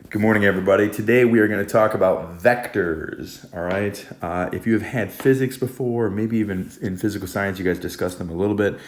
Good morning, everybody. Today we are going to talk about vectors, all right? If you have had physics before, maybe even in physical science, you guys discussed them a little bit.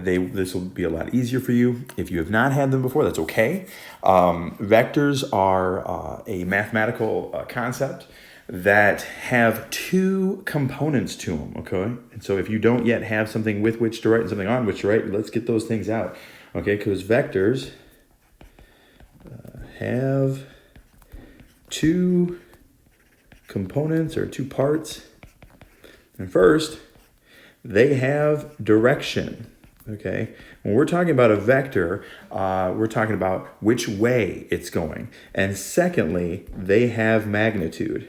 This will be a lot easier for you. If you have not had them before, that's okay. Vectors are a mathematical concept that have two components to them, okay? And so if you don't yet have something with which to write and something on which to write, let's get those things out, okay? Because vectors have two components or two parts. And first, they have direction, okay? When we're talking about a vector, we're talking about which way it's going. And secondly, they have magnitude.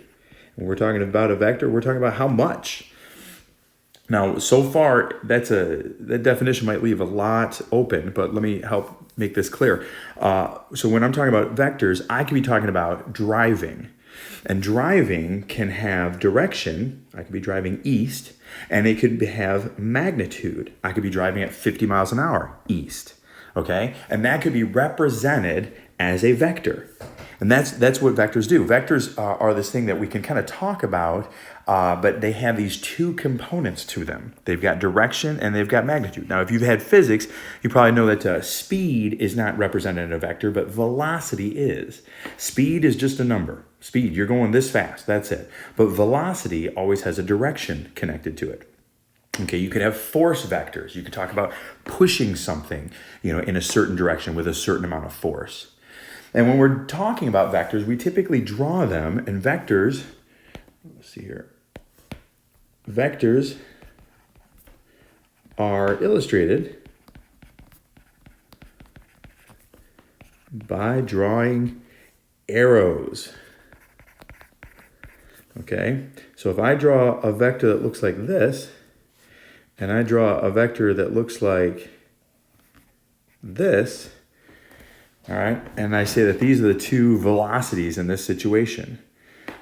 When we're talking about a vector, we're talking about how much. Now, so far, that definition might leave a lot open, but let me help make this clear. So when I'm talking about vectors, I could be talking about driving. And driving can have direction. I could be driving east, and it could have magnitude. I could be driving at 50 miles an hour east, okay? And that could be represented as a vector. And that's what vectors do. Vectors are this thing that we can kind of talk about, but they have these two components to them. They've got direction and they've got magnitude. Now, if you've had physics, you probably know that speed is not represented in a vector, but velocity is. Speed is just a number. Speed, you're going this fast, that's it. But velocity always has a direction connected to it. Okay, you could have force vectors. You could talk about pushing something, in a certain direction with a certain amount of force. And when we're talking about vectors, we typically draw them, and vectors, let's see here, vectors are illustrated by drawing arrows. Okay, so if I draw a vector that looks like this, and I draw a vector that looks like this, all right, and I say that these are the two velocities in this situation.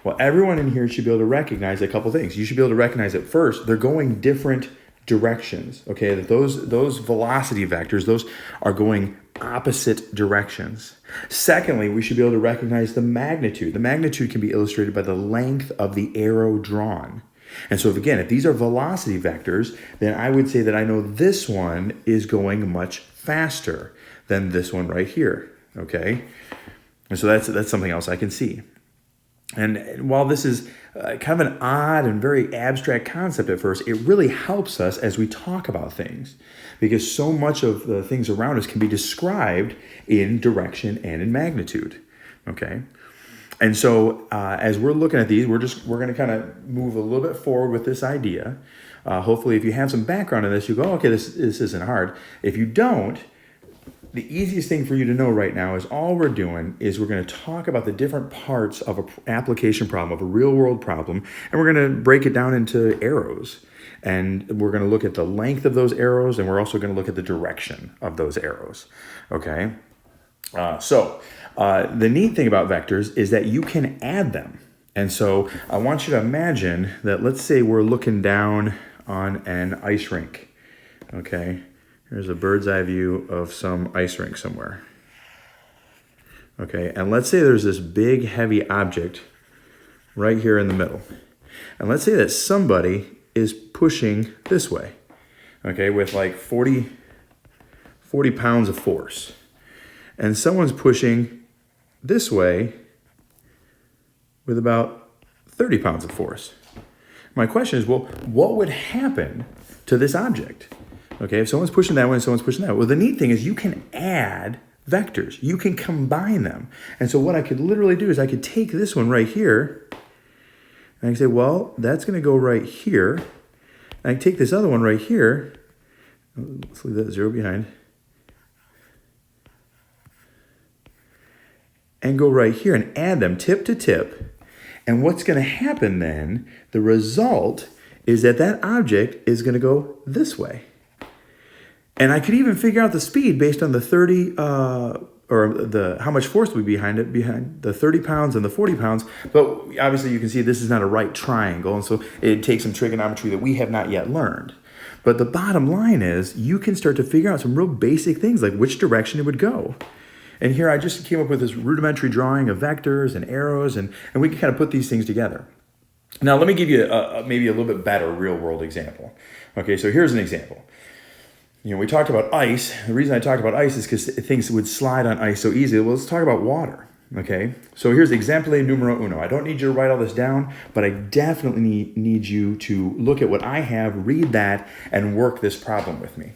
Well, everyone in here should be able to recognize a couple things. You should be able to recognize at first, they're going different directions, okay? That those velocity vectors, those are going opposite directions. Secondly, we should be able to recognize the magnitude. The magnitude can be illustrated by the length of the arrow drawn. And so if these are velocity vectors, then I would say that I know this one is going much faster than this one right here, okay? And so that's something else I can see. And while this is kind of an odd and very abstract concept at first, it really helps us as we talk about things, because so much of the things around us can be described in direction and in magnitude, okay? And so as we're looking at these, we're going to kind of move a little bit forward with this idea. Hopefully, if you have some background in this, you go, okay, this isn't hard. If you don't, the easiest thing for you to know right now is all we're doing is we're going to talk about the different parts of an application problem, of a real world problem, and we're going to break it down into arrows. And we're going to look at the length of those arrows, and we're also going to look at the direction of those arrows, okay? The neat thing about vectors is that you can add them. And so I want you to imagine that, let's say we're looking down on an ice rink, okay? Here's a bird's eye view of some ice rink somewhere. Okay, and let's say there's this big, heavy object right here in the middle. And let's say that somebody is pushing this way, okay, with like 40 pounds of force. And someone's pushing this way with about 30 pounds of force. My question is, well, what would happen to this object? Okay, if someone's pushing that way and someone's pushing that way. Well, the neat thing is you can add vectors. You can combine them. And so what I could literally do is I could take this one right here, and I can say, well, that's going to go right here. And I can take this other one right here. Let's leave that zero behind. And go right here and add them tip to tip. And what's going to happen then, the result is that object is going to go this way. And I could even figure out the speed based on the 30, how much force would be behind the 30 pounds and the 40 pounds. But obviously you can see this is not a right triangle. And so it takes some trigonometry that we have not yet learned. But the bottom line is you can start to figure out some real basic things like which direction it would go. And here I just came up with this rudimentary drawing of vectors and arrows, and we can kind of put these things together. Now, let me give you maybe a little bit better real-world example. Okay, so here's an example. We talked about ice. The reason I talked about ice is because things would slide on ice so easily. Well, let's talk about water. Okay, so here's exemple numero uno. I don't need you to write all this down, but I definitely need you to look at what I have, read that, and work this problem with me.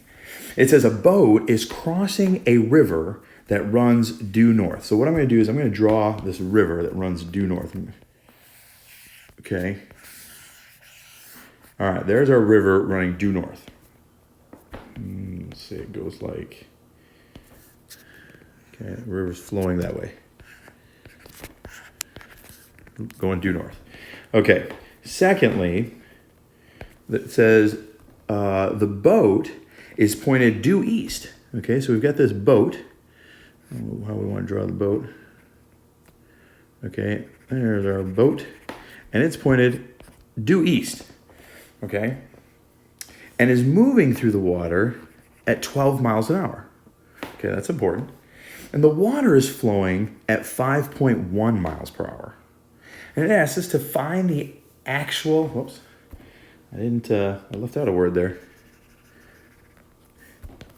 It says a boat is crossing a river that runs due north. So what I'm going to do is I'm going to draw this river that runs due north. Okay. All right, there's our river running due north. Let's see, it goes like, okay, the river's flowing that way. Going due north. Okay. Secondly, it says the boat is pointed due east. Okay, so we've got this boat. I don't know how we want to draw the boat. Okay, there's our boat. And it's pointed due east. Okay? And is moving through the water at 12 miles an hour. Okay, that's important. And the water is flowing at 5.1 miles per hour. And it asks us to find the actual, whoops, I left out a word there.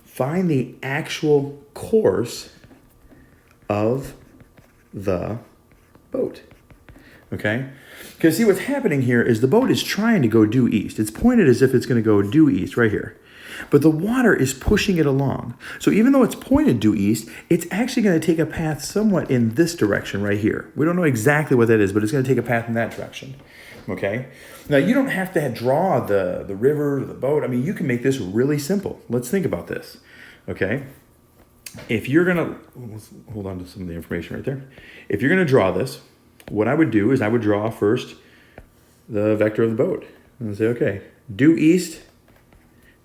Find the actual course of the boat. Okay? Because see, what's happening here is the boat is trying to go due east. It's pointed as if it's going to go due east right here. But the water is pushing it along. So even though it's pointed due east, it's actually going to take a path somewhat in this direction right here. We don't know exactly what that is, but it's going to take a path in that direction. Okay? Now, you don't have to draw the river, the boat. I mean, you can make this really simple. Let's think about this. Okay? If you're going to, let's hold on to some of the information right there. If you're going to draw this, what I would do is I would draw first the vector of the boat. And say, okay, due east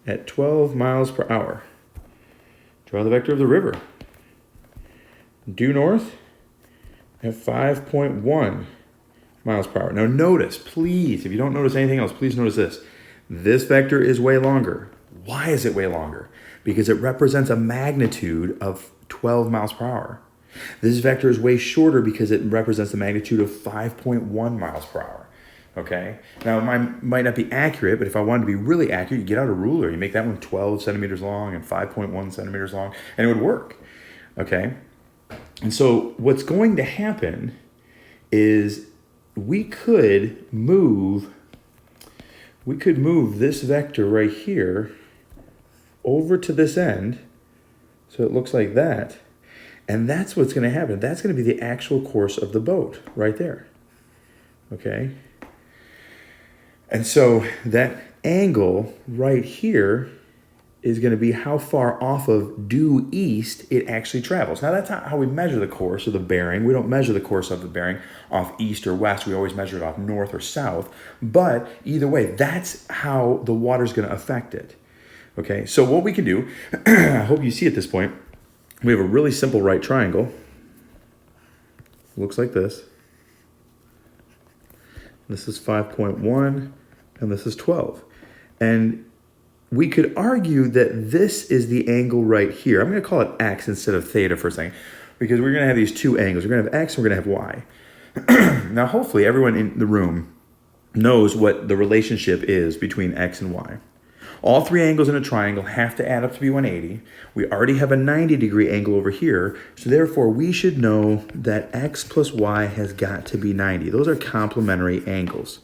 at 12 miles per hour. Draw the vector of the river. Due north at 5.1 miles per hour. Now notice, please, if you don't notice anything else, please notice this. This vector is way longer. Why is it way longer? Because it represents a magnitude of 12 miles per hour. This vector is way shorter because it represents the magnitude of 5.1 miles per hour. Okay? Now, it might not be accurate, but if I wanted to be really accurate, you get out a ruler, you make that one 12 centimeters long and 5.1 centimeters long, and it would work. Okay? And so what's going to happen is we could move this vector right here over to this end, so it looks like that. And that's what's going to happen. That's going to be the actual course of the boat right there. Okay? And so that angle right here is going to be how far off of due east it actually travels. Now, that's not how we measure the course of the bearing. We don't measure the course of the bearing off east or west. We always measure it off north or south. But either way, that's how the water's going to affect it. Okay? So what we can do, I hope you see at this point, we have a really simple right triangle. Looks like this. This is 5.1, and this is 12. And we could argue that this is the angle right here. I'm going to call it x instead of theta for a second, because we're going to have these two angles. We're going to have x and we're going to have y. Now, hopefully, everyone in the room knows what the relationship is between x and y. All three angles in a triangle have to add up to be 180. We already have a 90-degree angle over here, so therefore we should know that x plus y has got to be 90. Those are complementary angles,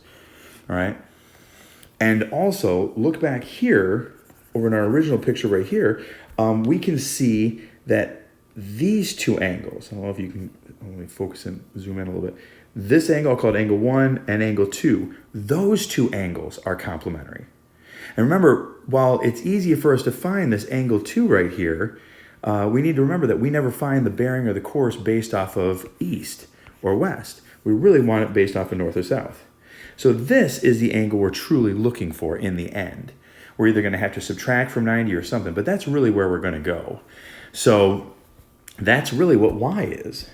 all right? And also, look back here, over in our original picture right here, we can see that these two angles, I don't know if you can, let me focus and zoom in a little bit. This angle, I'll call it angle 1 and angle 2. Those two angles are complementary. And remember, while it's easy for us to find this angle 2 right here, we need to remember that we never find the bearing or the course based off of east or west. We really want it based off of north or south. So this is the angle we're truly looking for in the end. We're either going to have to subtract from 90 or something, but that's really where we're going to go. So that's really what y is.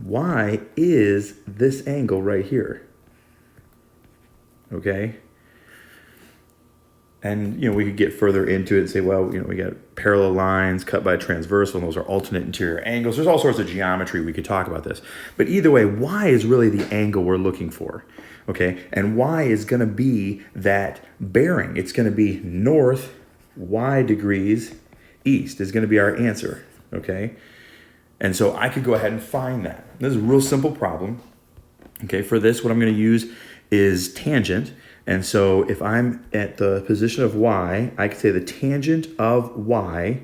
Y is this angle right here. Okay? And, we could get further into it and say, well, we got parallel lines cut by transversal, and those are alternate interior angles. There's all sorts of geometry. We could talk about this. But either way, y is really the angle we're looking for, okay? And y is going to be that bearing. It's going to be north, y degrees, east is going to be our answer, okay? And so I could go ahead and find that. This is a real simple problem. Okay, for this, what I'm going to use is tangent. And so if I'm at the position of y, I could say the tangent of y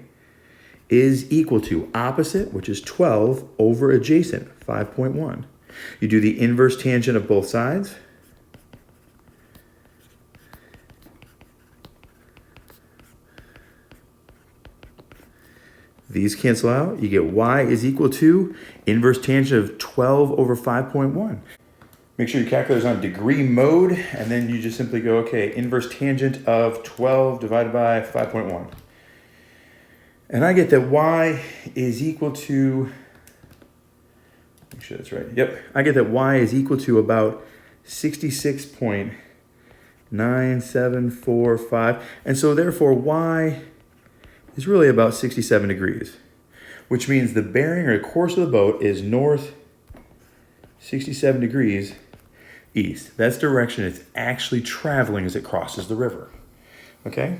is equal to opposite, which is 12, over adjacent, 5.1. You do the inverse tangent of both sides. These cancel out. You get y is equal to inverse tangent of 12 over 5.1. Make sure your calculator's on degree mode, and then you just simply go, okay, inverse tangent of 12 divided by 5.1. And I get that y is equal to, make sure that's right. Yep, I get that y is equal to about 66.9745. And so therefore y is really about 67 degrees, which means the bearing or the course of the boat is north 67 degrees east. That's direction it's actually traveling as it crosses the river. Okay?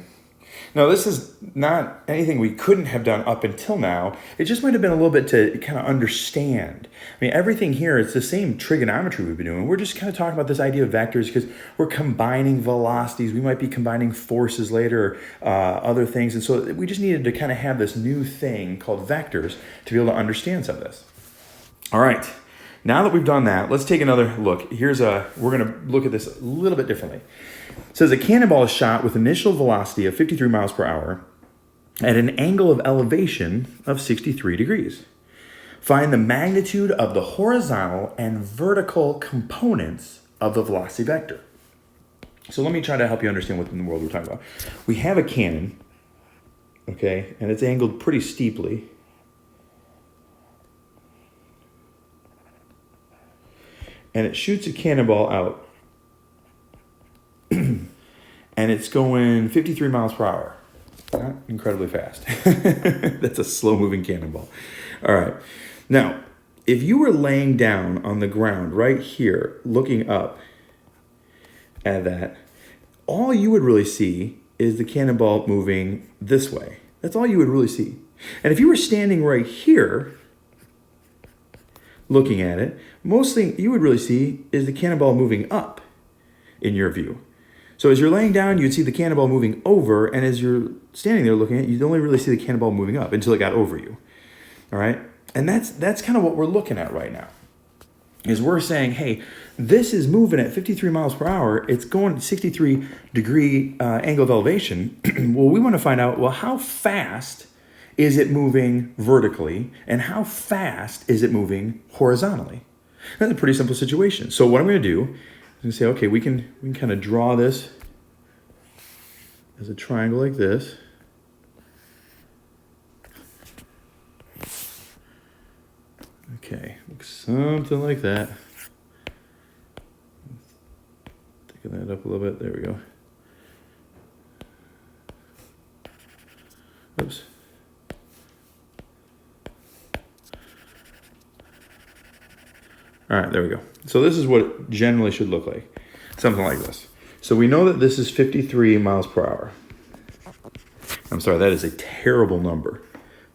Now, this is not anything we couldn't have done up until now. It just might have been a little bit to kind of understand. I mean, everything here, it's the same trigonometry we've been doing. We're just kind of talking about this idea of vectors because we're combining velocities. We might be combining forces later, other things. And so we just needed to kind of have this new thing called vectors to be able to understand some of this. All right. Now that we've done that, let's take another look. We're going to look at this a little bit differently. It says a cannonball is shot with initial velocity of 53 miles per hour at an angle of elevation of 63 degrees. Find the magnitude of the horizontal and vertical components of the velocity vector. So let me try to help you understand what in the world we're talking about. We have a cannon, okay, and it's angled pretty steeply. And it shoots a cannonball out. And it's going 53 miles per hour. Not incredibly fast. That's a slow-moving cannonball. All right. Now, if you were laying down on the ground right here, looking up at that, all you would really see is the cannonball moving this way. That's all you would really see. And if you were standing right here, looking at it, most thing you would really see is the cannonball moving up in your view. So as you're laying down, you'd see the cannonball moving over, and as you're standing there looking at it, you'd only really see the cannonball moving up until it got over you. All right? And that's kind of what we're looking at right now. Is we're saying, hey, this is moving at 53 miles per hour. It's going at 63 degree angle of elevation. Well, we want to find out, well, how fast is it moving vertically, and how fast is it moving horizontally? That's a pretty simple situation. So what I'm going to do is I'm going to say, okay, we can kind of draw this as a triangle like this. Okay, looks something like that. Taking that up a little bit. There we go. Oops. All right, there we go. So this is what it generally should look like. Something like this. So we know that this is 53 miles per hour. I'm sorry, that is a terrible number.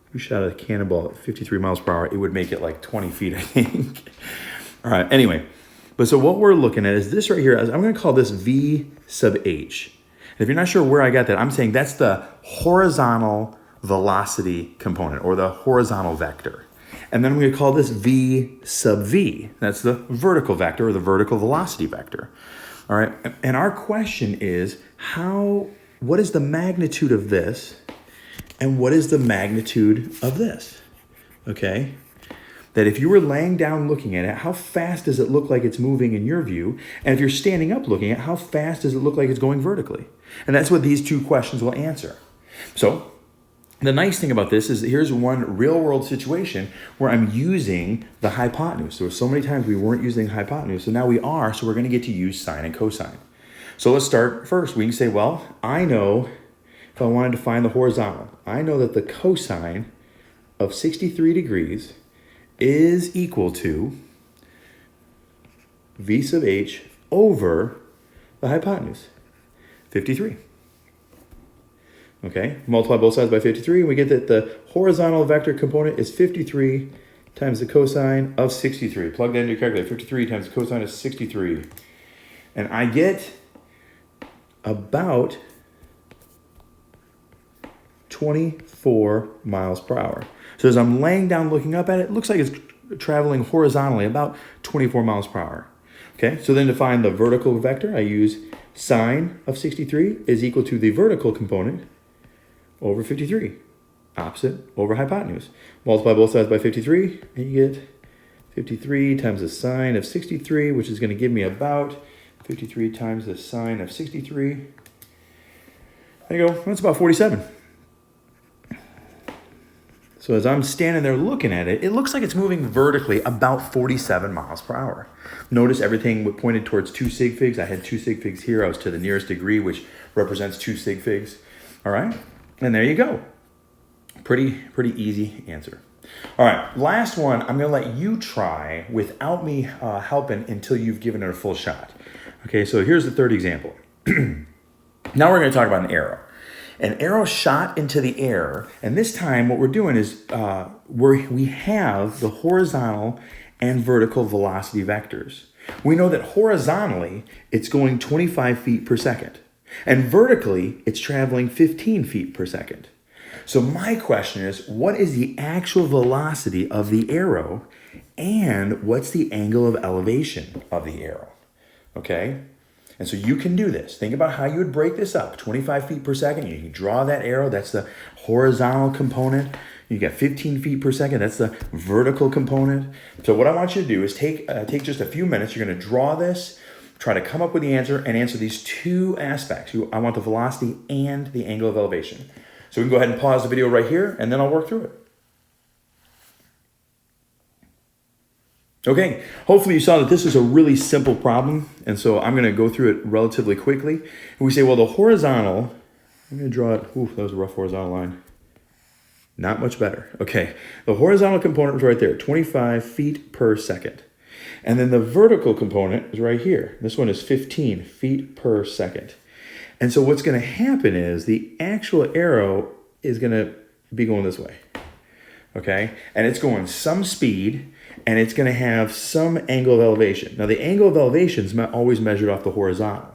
If we shot a cannonball at 53 miles per hour, it would make it like 20 feet, I think. All right, anyway. But so what we're looking at is this right here. I'm going to call this V sub H. And if you're not sure where I got that, I'm saying that's the horizontal velocity component or the horizontal vector. And then I'm going to call this V sub V. That's the vertical vector or the vertical velocity vector. All right. And our question is what is the magnitude of this and what is the magnitude of this? Okay. That if you were laying down looking at it, how fast does it look like it's moving in your view? And if you're standing up looking at it, how fast does it look like it's going vertically? And that's what these two questions will answer. So the nice thing about this is here's one real world situation where I'm using the hypotenuse. There were so many times we weren't using hypotenuse, so now we are, so we're going to get to use sine and cosine. So let's start first. We can say, well, I know if I wanted to find the horizontal, I know that the cosine of 63 degrees is equal to V sub h over the hypotenuse, 53. Okay, multiply both sides by 53, and we get that the horizontal vector component is 53 times the cosine of 63. Plug that into your calculator, 53 times the cosine of 63. And I get about 24 miles per hour. So as I'm laying down looking up at it, it looks like it's traveling horizontally about 24 miles per hour. Okay, so then to find the vertical vector, I use sine of 63 is equal to the vertical component over 53, opposite over hypotenuse. Multiply both sides by 53, and you get 53 times the sine of 63, which is going to give me about 53 times the sine of 63. There you go, that's about 47. So as I'm standing there looking at it, it looks like it's moving vertically about 47 miles per hour. Notice everything pointed towards 2 sig figs. I had 2 sig figs here. I was to the nearest degree, which represents 2 sig figs. All right, and there you go. Pretty easy answer. All right, last one, I'm gonna let you try without me helping until you've given it a full shot. Okay, so here's the third example. Now we're gonna talk about an arrow. An arrow shot into the air, and this time what we're doing is we have the horizontal and vertical velocity vectors. We know that horizontally, it's going 25 feet per second, and vertically, it's traveling 15 feet per second. So my question is, what is the actual velocity of the arrow, and what's the angle of elevation of the arrow? Okay? And so you can do this. Think about how you would break this up. 25 feet per second, you can draw that arrow. That's the horizontal component. You got 15 feet per second. That's the vertical component. So what I want you to do is take just a few minutes. You're going to draw this, try to come up with the answer, and answer these two aspects. I want the velocity and the angle of elevation. So we can go ahead and pause the video right here, and then I'll work through it. Okay, hopefully you saw that this is a really simple problem, and so I'm going to go through it relatively quickly. And we say, well, the horizontal, I'm going to draw it, ooh, that was a rough horizontal line. Not much better. Okay, the horizontal component was right there, 25 feet per second. And then the vertical component is right here. This one is 15 feet per second. And so what's going to happen is the actual arrow is going to be going this way. Okay, and it's going some speed, and it's going to have some angle of elevation. Now, the angle of elevation is always measured off the horizontal.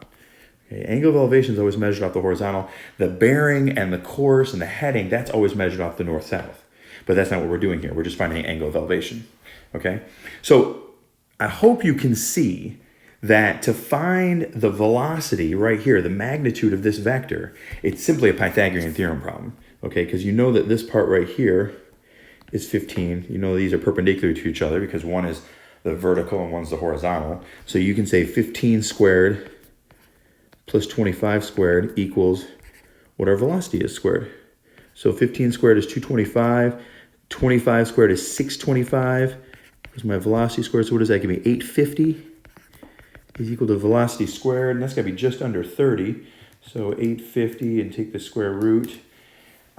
Okay, angle of elevation is always measured off the horizontal. The bearing and the course and the heading, that's always measured off the north-south. But that's not what we're doing here. We're just finding the angle of elevation. Okay, so I hope you can see that to find the velocity right here, the magnitude of this vector, it's simply a Pythagorean theorem problem. Okay, because you know that this part right here is 15. You know these are perpendicular to each other because one is the vertical and one's the horizontal. So you can say 15 squared plus 25 squared equals what our velocity is squared. So 15 squared is 225. 25 squared is 625. There's my velocity squared. So what does that give me? 850 is equal to velocity squared. And that's got to be just under 30. So 850 and take the square root.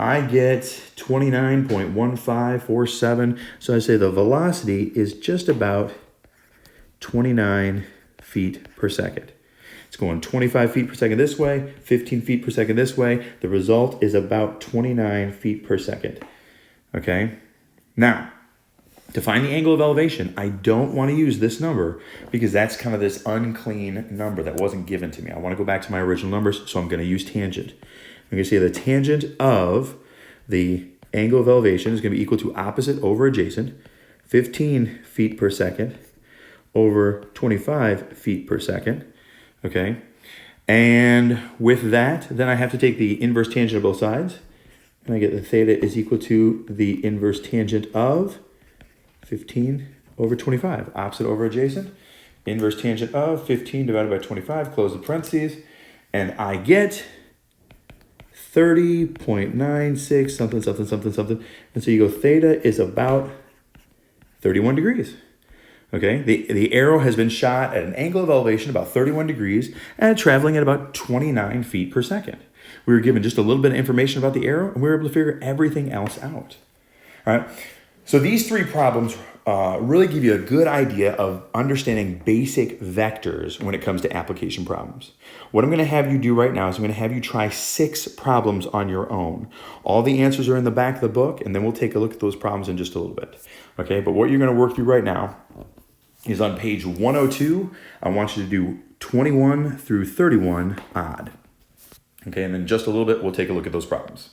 I get 29.1547. So I say the velocity is just about 29 feet per second. It's going 25 feet per second this way, 15 feet per second this way. The result is about 29 feet per second. Okay? Now, to find the angle of elevation, I don't want to use this number because that's kind of this unclean number that wasn't given to me. I want to go back to my original numbers, so I'm going to use tangent. I'm going to say the tangent of the angle of elevation is going to be equal to opposite over adjacent, 15 feet per second over 25 feet per second, okay? And with that, then I have to take the inverse tangent of both sides, and I get the theta is equal to the inverse tangent of 15 over 25, opposite over adjacent, inverse tangent of 15 divided by 25, close the parentheses, and I get 30.96 something, something, something, something. And so you go theta is about 31 degrees. Okay, the arrow has been shot at an angle of elevation about 31 degrees and traveling at about 29 feet per second. We were given just a little bit of information about the arrow, and we were able to figure everything else out. All right, so these three problems really give you a good idea of understanding basic vectors when it comes to application problems. What I'm going to have you do right now is I'm going to have you try 6 problems on your own. All the answers are in the back of the book, and then we'll take a look at those problems in just a little bit. Okay, but what you're going to work through right now is on page 102. I want you to do 21 through 31 odd. Okay, and then just a little bit, we'll take a look at those problems.